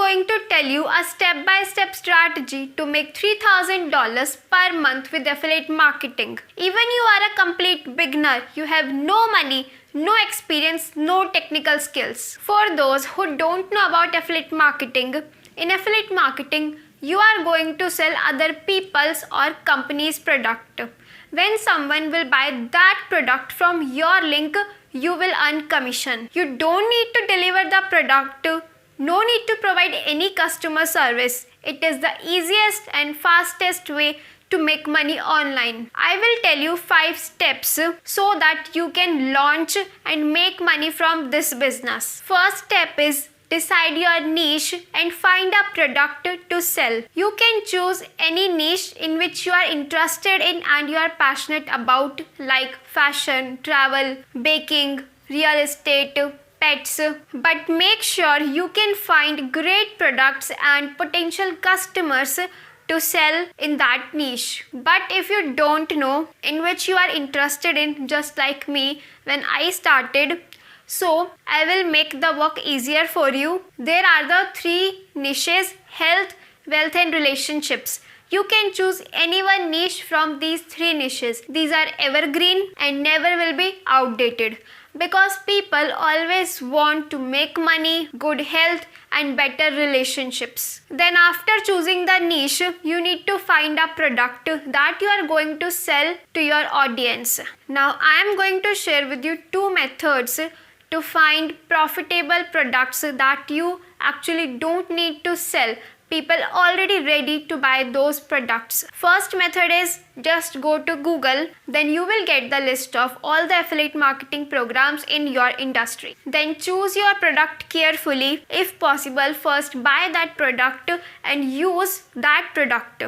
going to tell you a step-by-step strategy to make $3,000 per month with affiliate marketing. Even you are a complete beginner, you have no money, no experience, no technical skills. For those who don't know about affiliate marketing, in affiliate marketing, you are going to sell other people's or company's product. When someone will buy that product from your link, you will earn commission. You don't need to deliver the product. No need to provide any customer service. It is the easiest and fastest way to make money online. I will tell you 5 steps so that you can launch and make money from this business. First step is decide your niche and find a product to sell. You can choose any niche in which you are interested in and you are passionate about, like fashion, travel, baking, real estate, pets, but make sure you can find great products and potential customers to sell in that niche. But if you don't know in which you are interested in, just like me when I started, so I will make the work easier for you. There are the 3 niches: health, wealth and relationships. You can choose any one niche from these 3 niches. These are evergreen and never will be outdated, because people always want to make money, good health and better relationships. Then after choosing the niche, you need to find a product that you are going to sell to your audience. Now I am going to share with you 2 methods to find profitable products that you actually don't need to sell. People already ready to buy those products. First method is just go to Google, then you will get the list of all the affiliate marketing programs in your industry. Then choose your product carefully. If possible, first buy that product and use that product,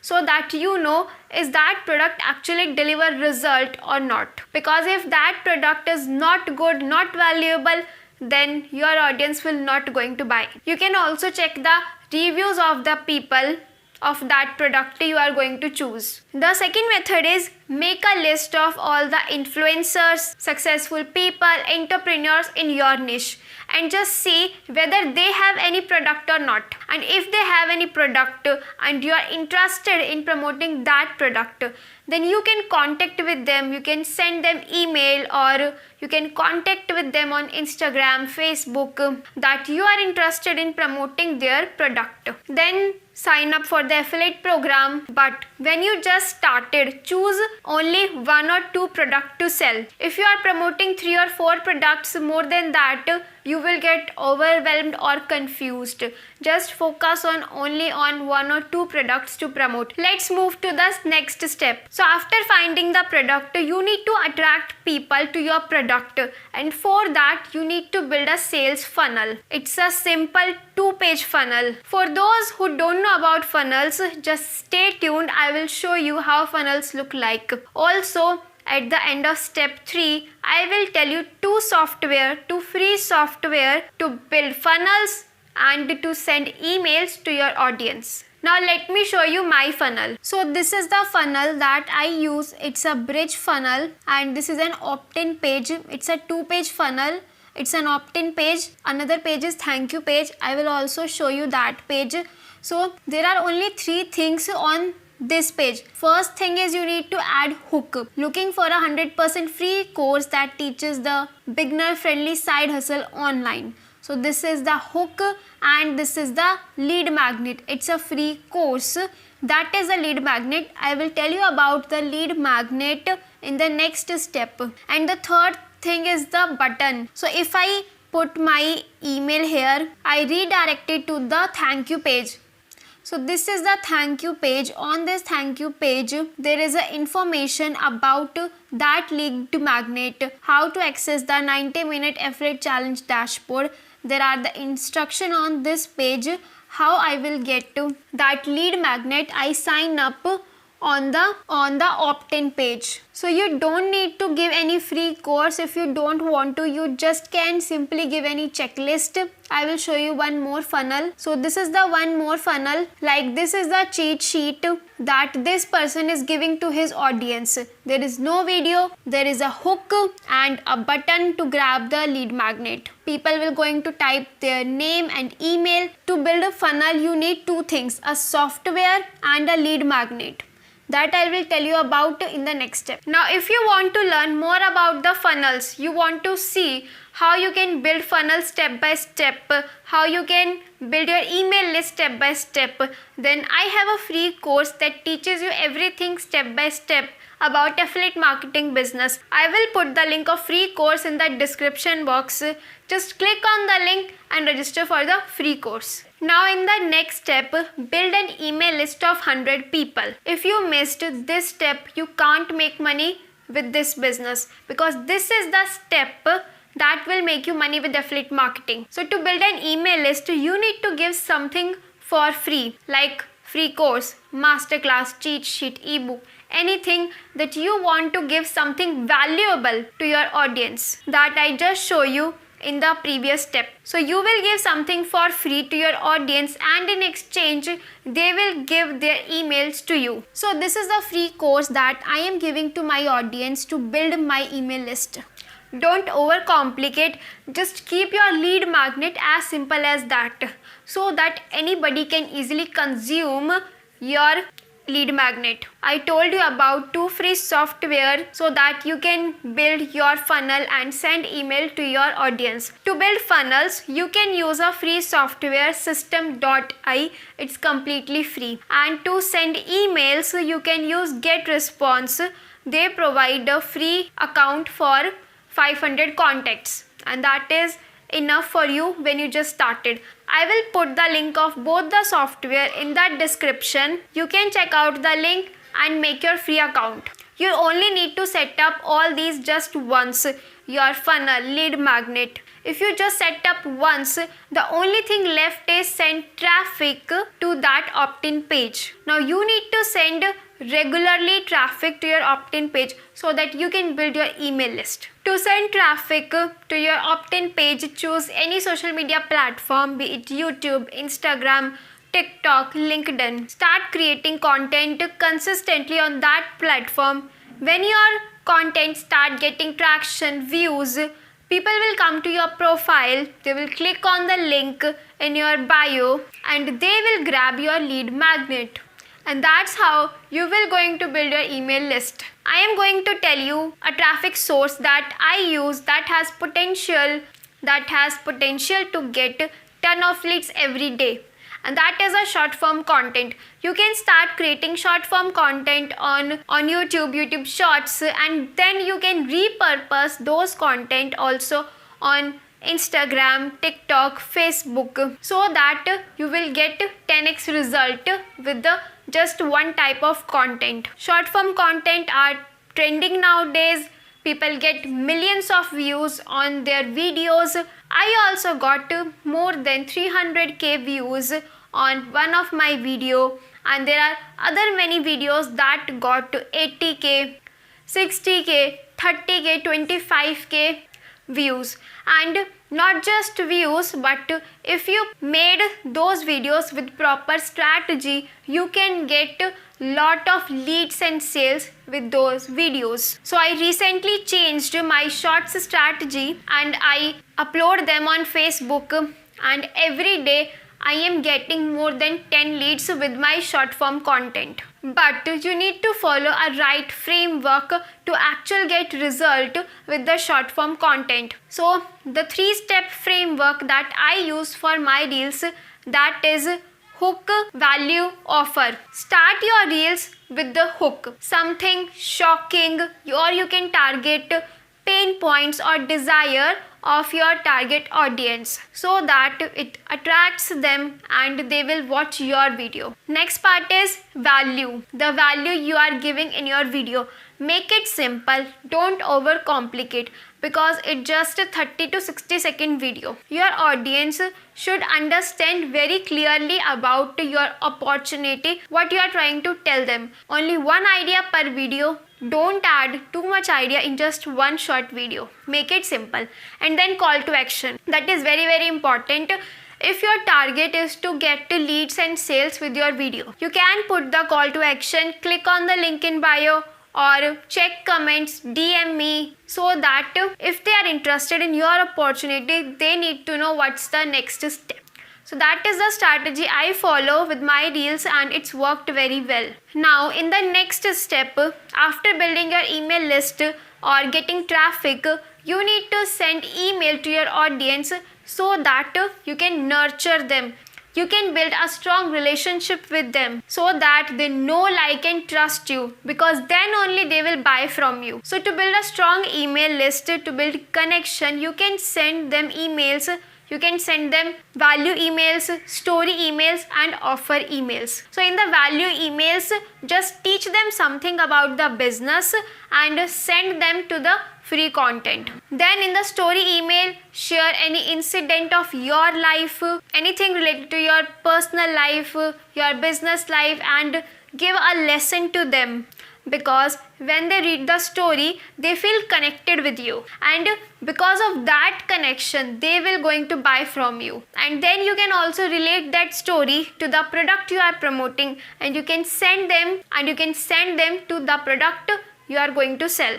so that you know is that product actually deliver result or not. Because if that product is not good, not valuable, then your audience will not going to buy. You can also check the reviews of the people of that product you are going to choose. The second method is make a list of all the influencers, successful people, entrepreneurs in your niche and just see whether they have any product or not. And if they have any product and you are interested in promoting that product, then you can contact with them. You can send them email or you can contact with them on Instagram, Facebook that you are interested in promoting their product. Then sign up for the affiliate program. But when you just started, choose only 1 or 2 products to sell. If you are promoting 3 or 4 products, more than that, you will get overwhelmed or confused. Just focus on only on 1 or 2 products to promote. Let's move to the next step. So after finding the product, you need to attract people to your product, and for that you need to build a sales funnel. It's a simple 2-page funnel. For those who don't know about funnels, just stay tuned. I will show you how funnels look like. Also, at the end of step 3, I will tell you 2 free software to build funnels and to send emails to your audience. Now let me show you my funnel. So this is the funnel that I use. It's a bridge funnel and this is an opt-in page. It's a 2-page funnel. It's an opt-in page. Another page is thank you page. I will also show you that page. So there are only 3 things on this page. First thing is you need to add hook. Looking for a 100% free course that teaches the beginner friendly side hustle online. So this is the hook and this is the lead magnet. It's a free course. That is a lead magnet. I will tell you about the lead magnet in the next step. And the third thing is the button. So if I put my email here, I redirect it to the thank you page. So this is the thank you page. On this thank you page, there is a information about that lead magnet, how to access the 90-minute affiliate challenge dashboard. There are the instruction on this page, how I will get to that lead magnet. I sign up on the opt-in page. So you don't need to give any free course if you don't want to. You just can simply give any checklist. I will show you one more funnel. So this is the one more funnel. Like this is the cheat sheet that this person is giving to his audience. There is no video, there is a hook and a button to grab the lead magnet. People will going to type their name and email. To build a funnel, you need two things, a software and a lead magnet. That I will tell you about in the next step. Now, if you want to learn more about the funnels, you want to see how you can build funnels step by step, how you can build your email list step by step, then I have a free course that teaches you everything step by step about affiliate marketing business. I will put the link of free course in the description box. Just click on the link and register for the free course. Now in the next step, build an email list of 100 people. If you missed this step, you can't make money with this business, because this is the step that will make you money with affiliate marketing. So to build an email list, you need to give something for free, like free course, masterclass, cheat sheet, ebook, anything that you want to give something valuable to your audience that I just show you in the previous step. So you will give something for free to your audience, and in exchange they will give their emails to you. So this is the free course that I am giving to my audience to build my email list. Don't overcomplicate, just keep your lead magnet as simple as that, so that anybody can easily consume your lead magnet. I told you about 2 free software so that you can build your funnel and send email to your audience. To build funnels, you can use a free software, system.ai. It's completely free. And to send emails, you can use GetResponse. They provide a free account for 500 contacts, and that is enough for you when you just started. I will put the link of both the software in the description. You can check out the link and make your free account. You only need to set up all these just once, your funnel, lead magnet. If you just set up once, the only thing left is send traffic to that opt-in page. Now you need to send regularly traffic to your opt-in page so that you can build your email list. To send traffic to your opt-in page, choose any social media platform, be it YouTube, Instagram, TikTok, LinkedIn. Start creating content consistently on that platform. When your content start getting traction, views, people will come to your profile, they will click on the link in your bio and they will grab your lead magnet. And that's how you will going to build your email list. I am going to tell you a traffic source that I use that has potential to get ton of leads every day. And that is a short form content. You can start creating short form content on YouTube Shorts, and then you can repurpose those content also on Instagram, TikTok, Facebook, so that you will get 10x result with the just one type of content. Short form content are trending nowadays. People get millions of views on their videos. I also got more than 300k views on one of my video, and there are other many videos that got to 80k, 60k, 30k, 25k views. And not just views, but if you made those videos with proper strategy, you can get lot of leads and sales with those videos. So I recently changed my shorts strategy and I upload them on Facebook, and every day I am getting more than 10 leads with my short form content. But you need to follow a right framework to actually get result with the short form content. So the 3-step framework that I use for my reels, that is hook, value, offer. Start your reels with the hook, something shocking, or you can target pain points or desire of your target audience so that it attracts them and they will watch your video. Next part is value. The value you are giving in your video. Make it simple, don't overcomplicate. because it's just a 30 to 60-second video. Your audience should understand very clearly about your opportunity, what you are trying to tell them. Only one idea per video. Don't add too much idea in just one short video. Make it simple. And then call to action. That is very, very important. If your target is to get leads and sales with your video, you can put the call to action, click on the link in bio, or check comments, DM me, so that if they are interested in your opportunity, they need to know what's the next step. So that is the strategy I follow with my reels, and it's worked very well. Now in the next step, after building your email list or getting traffic, you need to send email to your audience so that you can nurture them. You can build a strong relationship with them so that they know, like and trust you, because then only they will buy from you. So to build a strong email list, to build connection, you can send them emails. You can send them value emails, story emails, and offer emails. So in the value emails, just teach them something about the business and send them to the free content. Then in the story email, share any incident of your life, anything related to your personal life, your business life, and give a lesson to them. Because when they read the story, they feel connected with you, and because of that connection, they will going to buy from you. And then you can also relate that story to the product you are promoting, and you can send them to the product you are going to sell.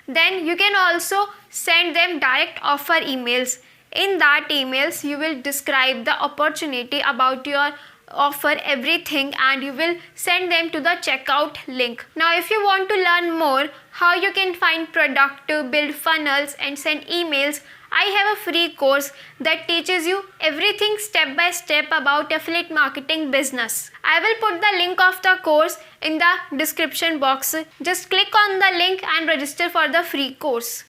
Then you can also send them direct offer emails. In that emails, you will describe the opportunity about your offer, everything, and you will send them to the checkout link. Now if you want to learn more how you can find product, build funnels, and send emails, I have a free course that teaches you everything step by step about affiliate marketing business. I will put the link of the course in the description box. Just click on the link and register for the free course.